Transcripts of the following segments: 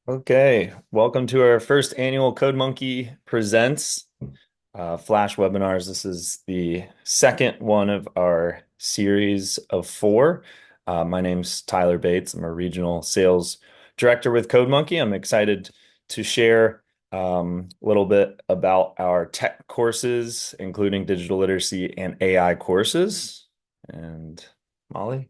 Okay, welcome to our first annual CodeMonkey Presents Flash webinars. This is the second one of our series of four. My name's Tyler Bates. I'm a regional sales director with CodeMonkey. I'm excited to share a little bit about our tech courses, including digital literacy and AI courses. And Molly?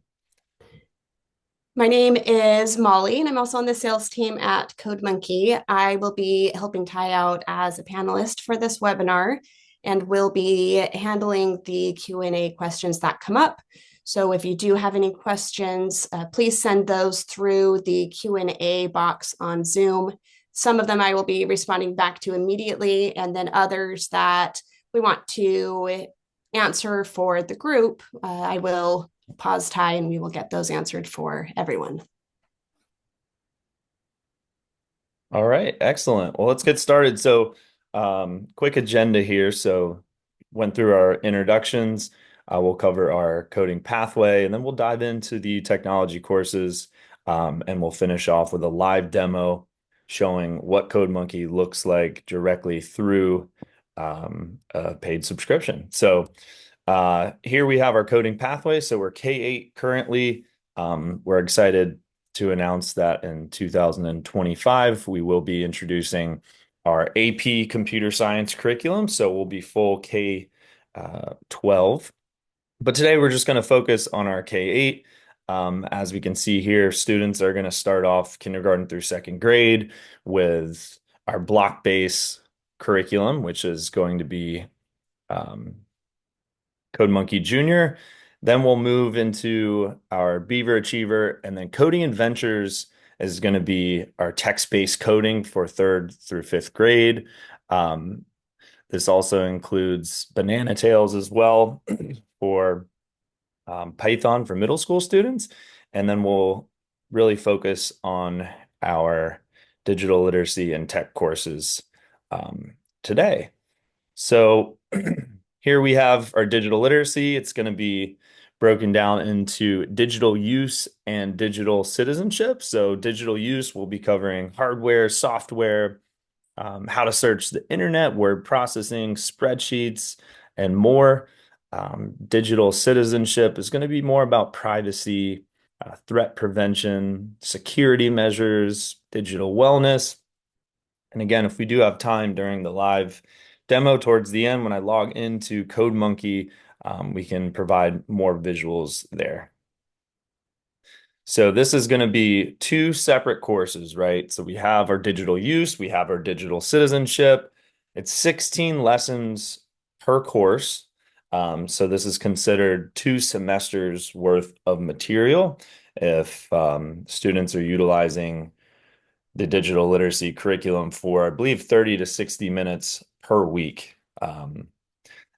My name is Molly, and I'm also on the sales team at CodeMonkey. I will be helping Ty out as a panelist for this webinar and will be handling the Q&A questions that come up. So if you do have any questions, please send those through the Q&A box on Zoom. Some of them I will be responding back to immediately, and then others that we want to answer for the group, I will pause Ty and we will get those answered for everyone. All right, excellent. Well, let's get started. So, quick agenda here. So, went through our introductions. We'll cover our coding pathway, and then we'll dive into the technology courses, and we'll finish off with a live demo showing what CodeMonkey looks like directly through a paid subscription. So, here we have our coding pathway. So, we're K-8 currently. We're excited to announce that in 2025, we will be introducing our AP computer science curriculum. So we'll be full K 12. But today we're just going to focus on our K-8. As we can see here, students are going to start off kindergarten through second grade with our block-based curriculum, which is going to be um, CodeMonkey Junior. Then we'll move into our Beaver Achiever, and then Coding Adventures is going to be our text-based coding for third through fifth grade. Um, this also includes Banana Tales as well for Python for middle school students. And then we'll really focus on our digital literacy and tech courses today. So here we have our digital literacy. It's going to be broken down into digital use and digital citizenship. So digital use will be covering hardware, software, how to search the internet, word processing, spreadsheets, and more. Digital citizenship is going to be more about privacy, threat prevention, security measures, digital wellness. And again, if we do have time during the live demo towards the end, when I log into CodeMonkey, we can provide more visuals there. So this is going to be two separate courses, right? So we have our digital use, we have our digital citizenship. It's 16 lessons per course. So this is considered 2 semesters worth of material if students are utilizing the digital literacy curriculum for, I believe, 30 to 60 minutes per week.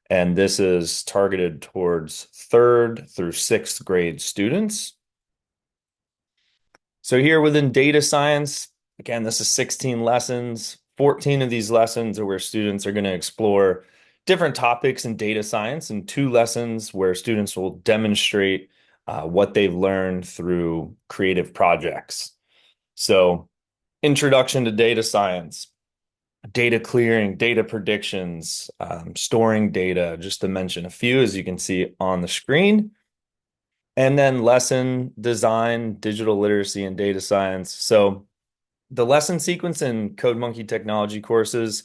And this is targeted towards third through sixth grade students. So here within data science, again, this is 16 lessons. 14 of these lessons are where students are going to explore different topics in data science, and 2 lessons where students will demonstrate what they've learned through creative projects. So introduction to data science, data clearing, data predictions, storing data, just to mention a few, as you can see on the screen. And then lesson design, digital literacy, and data science. So the lesson sequence in CodeMonkey technology courses,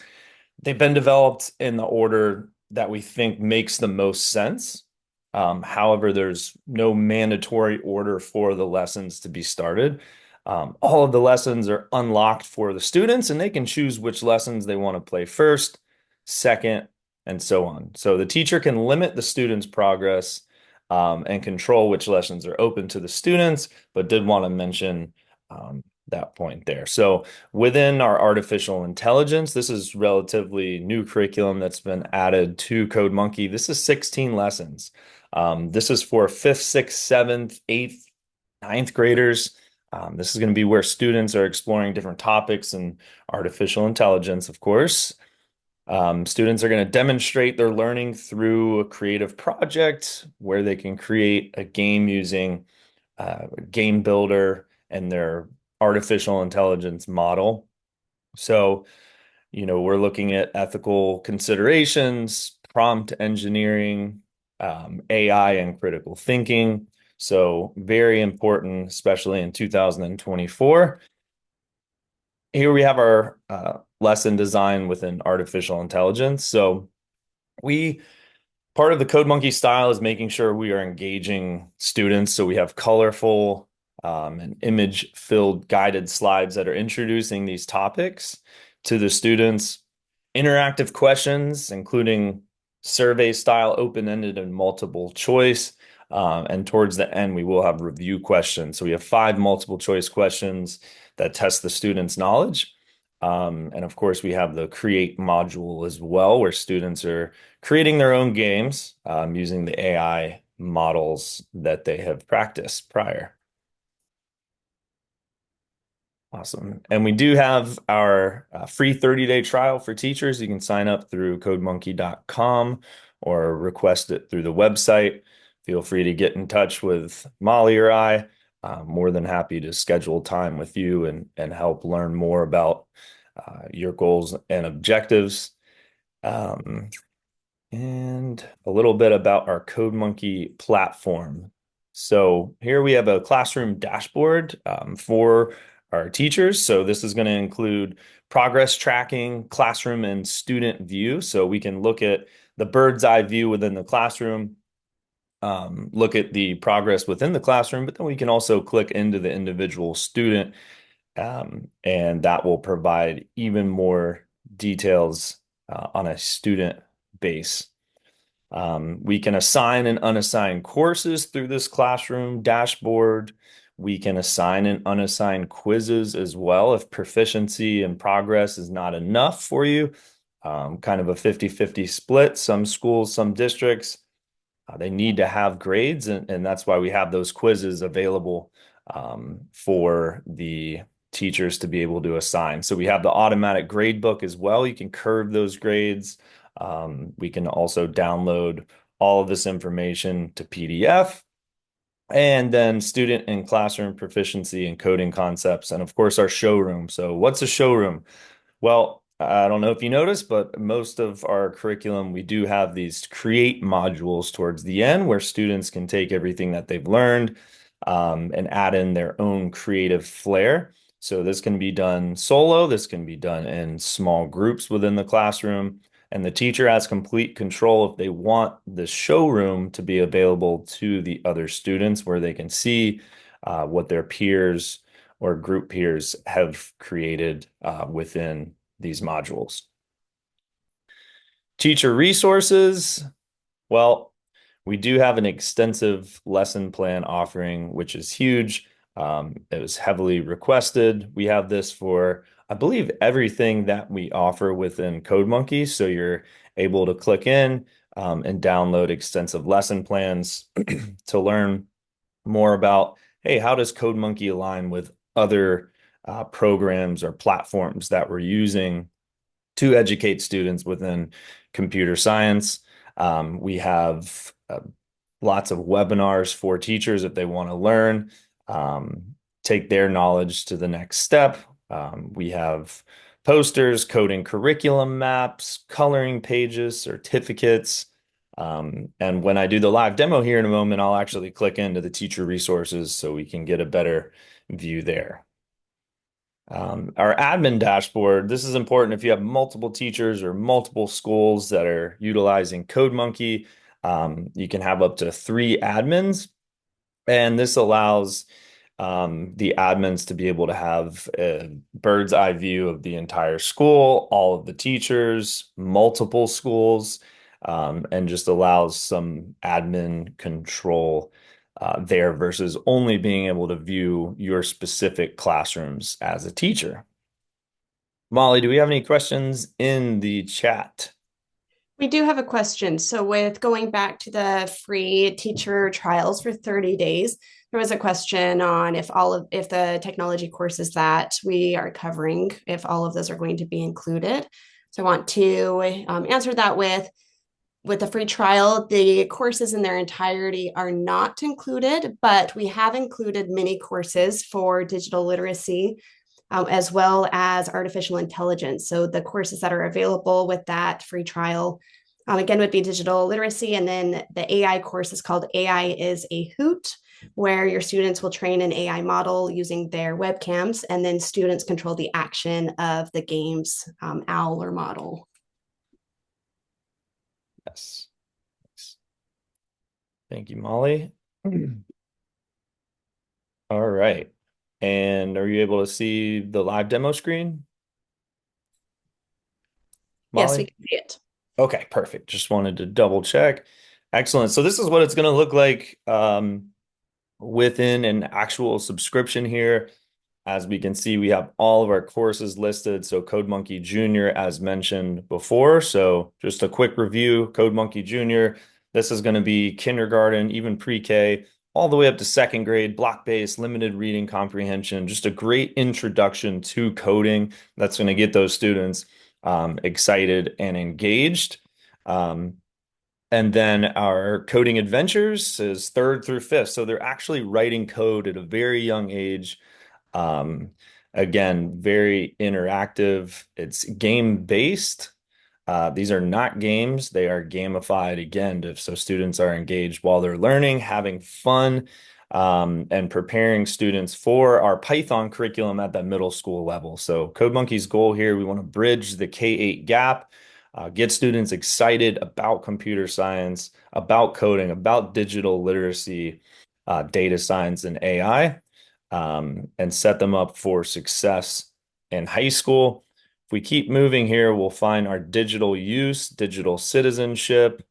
they've been developed in the order that we think makes the most sense. However, there's no mandatory order for the lessons to be started. All of the lessons are unlocked for the students, and they can choose which lessons they want to play first, second, and so on. So the teacher can limit the students' progress and control which lessons are open to the students, but did want to mention that point there. So within our artificial intelligence, this is relatively new curriculum that's been added to CodeMonkey. This is 16 lessons. This is for fifth, sixth, seventh, eighth, ninth graders. This is going to be where students are exploring different topics in artificial intelligence, of course. Students are going to demonstrate their learning through a creative project where they can create a game using a game builder and their artificial intelligence model. So, we're looking at ethical considerations, prompt engineering, AI, and critical thinking. So, very important, especially in 2024. Here we have our lesson design within artificial intelligence. So, we part of the CodeMonkey style is making sure we are engaging students. So we have colorful and image-filled guided slides that are introducing these topics to the students. Interactive questions, including survey-style, open-ended, and multiple choice. And towards the end, we will have review questions. So we have 5 multiple choice questions that test the students' knowledge. And of course, we have the create module as well, where students are creating their own games using the AI models that they have practiced prior. Awesome. And we do have our free 30-day trial for teachers. You can sign up through codemonkey.com or request it through the website. Feel free to get in touch with Molly or I. More than happy to schedule time with you and help learn more about your goals and objectives. Um, and a little bit about our CodeMonkey platform. So here we have a classroom dashboard for our teachers. So this is going to include progress tracking, classroom and student view. So we can look at the bird's eye view within the classroom, look at the progress within the classroom, but then we can also click into the individual student, and that will provide even more details on a student base. We can assign and unassign courses through this classroom dashboard. We can assign and unassign quizzes as well if proficiency and progress is not enough for you. Kind of a 50-50 split. Some schools, some districts, they need to have grades, and that's why we have those quizzes available for the teachers to be able to assign. So we have the automatic grade book as well. You can curve those grades. We can also download all of this information to PDF, and then student and classroom proficiency and coding concepts, and of course our showroom. So what's a showroom? Well, I don't know if you noticed, but most of our curriculum, we do have these create modules towards the end where students can take everything that they've learned and add in their own creative flair. So this can be done solo, this can be done in small groups within the classroom, and the teacher has complete control if they want the showroom to be available to the other students where they can see what their peers or group peers have created within these modules. Teacher resources. Well, we do have an extensive lesson plan offering, which is huge. It was heavily requested. We have this for, I believe, everything that we offer within CodeMonkey. So you're able to click in and download extensive lesson plans to learn more about, hey, how does CodeMonkey align with other programs or platforms that we're using to educate students within computer science? We have lots of webinars for teachers if they want to learn, take their knowledge to the next step. We have posters, coding curriculum maps, coloring pages, certificates. And when I do the live demo here in a moment, I'll actually click into the teacher resources so we can get a better view there. Our admin dashboard, this is important if you have multiple teachers or multiple schools that are utilizing CodeMonkey. You can have up to 3 admins, and this allows the admins to be able to have a bird's eye view of the entire school, all of the teachers, multiple schools, and just allows some admin control there versus only being able to view your specific classrooms as a teacher. Molly, do we have any questions in the chat? We do have a question. So, with going back to the free teacher trials for 30 days, there was a question on if the technology courses that we are covering, if all of those are going to be included. So, I want to answer that with with the free trial, the courses in their entirety are not included, but we have included mini courses for digital literacy, as well as artificial intelligence. So the courses that are available with that free trial, again, would be digital literacy. And then the AI course is called AI is a Hoot, where your students will train an AI model using their webcams, and then students control the action of the game's owl or model. Yes. Thank you, Molly. All right. And are you able to see the live demo screen, Yes, we Molly? can see it. Okay, perfect. Just wanted to double check. Excellent. So this is what it's going to look like within an actual subscription here. As we can see, we have all of our courses listed. So CodeMonkey Junior, as mentioned before. So just a quick review, CodeMonkey Junior. This is going to be kindergarten, even pre-K, all the way up to second grade, block-based, limited reading comprehension. Just a great introduction to coding that's going to get those students excited and engaged. Um, and then our coding adventures is third through fifth. So they're actually writing code at a very young age. Um, Again, very interactive. It's game based. These are not games. They are gamified again, so students are engaged while they're learning, having fun, and preparing students for our Python curriculum at that middle school level. So CodeMonkey's goal here, we want to bridge the K-8 gap, get students excited about computer science, about coding, about digital literacy, data science, and AI, and set them up for success in high school. If we keep moving here, we'll find our digital use, digital citizenship,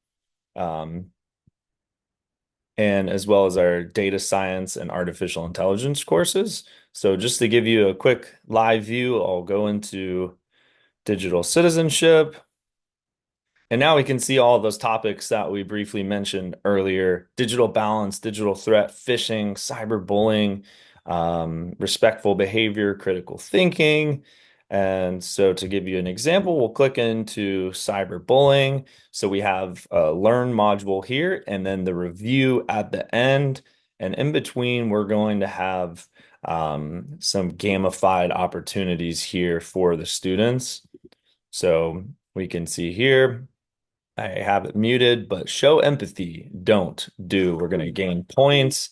um, and as well as our data science and artificial intelligence courses. So just to give you a quick live view, I'll go into digital citizenship. And now we can see all those topics that we briefly mentioned earlier: digital balance, digital threat, phishing, cyberbullying, respectful behavior, critical thinking. And so to give you an example, we'll click into cyberbullying. So we have a learn module here and then the review at the end. And in between, we're going to have some gamified opportunities here for the students. So we can see here, I have it muted, but show empathy, don't do. We're going to gain points.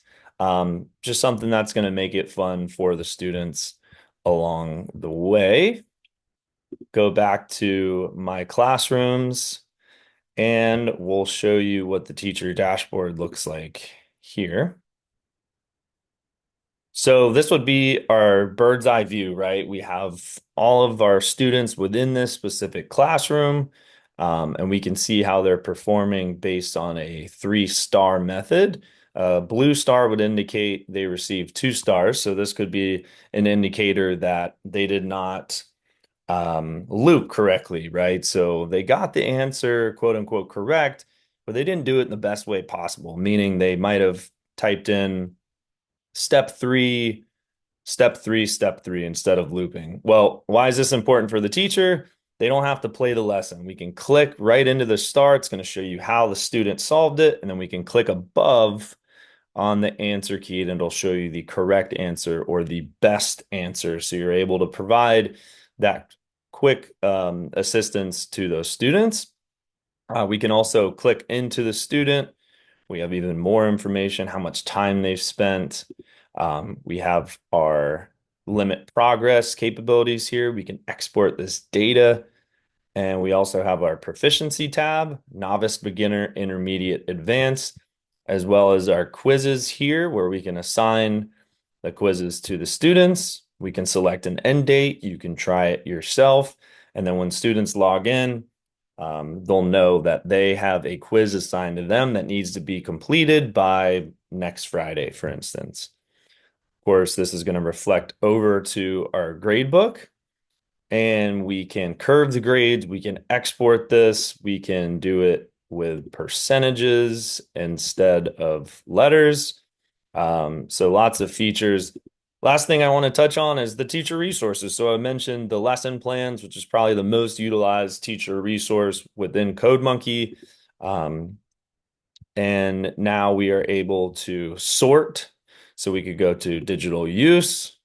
Just something that's going to make it fun for the students along the way. Go back to my classrooms and we'll show you what the teacher dashboard looks like here. So this would be our bird's eye view, right? We have all of our students within this specific classroom, and we can see how they're performing based on a 3-star method. Blue star would indicate they received 2 stars. So this could be an indicator that they did not loop correctly, right? So they got the answer, quote unquote, correct, but they didn't do it in the best way possible, meaning they might have typed in step three, step three instead of looping. Well, why is this important for the teacher? They don't have to play the lesson. We can click right into the star. It's going to show you how the student solved it. And then we can click above on the answer key and it'll show you the correct answer or the best answer. So you're able to provide that quick assistance to those students. We can also click into the student. We have even more information, how much time they've spent. We have our limit progress capabilities here. We can export this data. And we also have our proficiency tab, novice, beginner, intermediate, advanced, as well as our quizzes here where we can assign the quizzes to the students. We can select an end date. You can try it yourself. And then when students log in, they'll know that they have a quiz assigned to them that needs to be completed by next Friday, for instance. Of course, this is going to reflect over to our grade book, and we can curve the grades. We can export this. We can do it with percentages instead of letters. So lots of features. Last thing I want to touch on is the teacher resources. So I mentioned the lesson plans, which is probably the most utilized teacher resource within CodeMonkey. Um, and now we are able to sort. So we could go to digital use.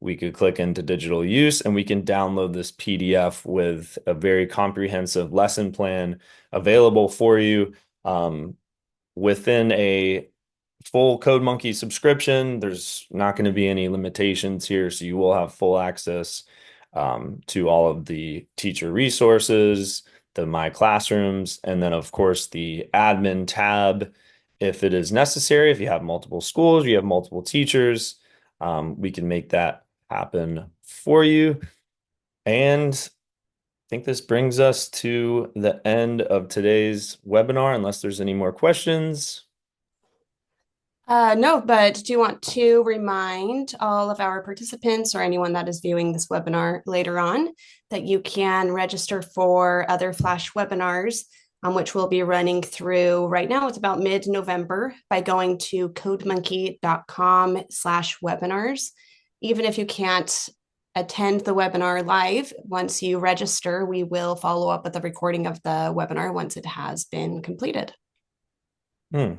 We could click into digital use and we can download this PDF with a very comprehensive lesson plan available for you. Um, Within a full CodeMonkey subscription, there's not going to be any limitations here, so you will have full access to all of the teacher resources, the My Classrooms, and then, of course, the admin tab if it is necessary. If you have multiple schools, you have multiple teachers, we can make that happen for you. And I think this brings us to the end of today's webinar, unless there's any more questions. No, but do you want to remind all of our participants or anyone that is viewing this webinar later on that you can register for other Flash webinars, which we'll be running through right now? It's about mid-November by going to codemonkey.com/webinars. Even if you can't attend the webinar live, once you register, we will follow up with a recording of the webinar once it has been completed. Hmm.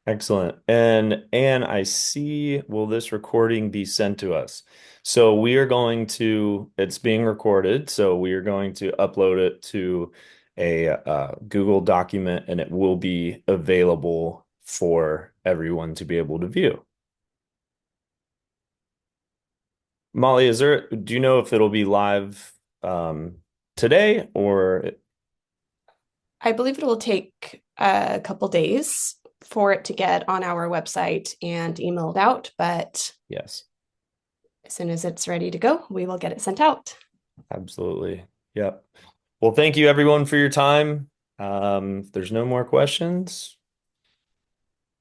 Excellent. And I see, will this recording be sent to us? So we are going to, it's being recorded, so we are going to upload it to a Google document and it will be available for everyone to be able to view. Molly, do you know if it'll be live today or I believe it will take a couple days for it to get on our website and emailed out, but yes, as soon as it's ready to go, we will get it sent out. absolutely. Yep. Well, thank you everyone for your time. If there's no more questions,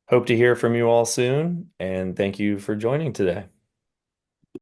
hope to hear from you all soon, and thank you for joining today.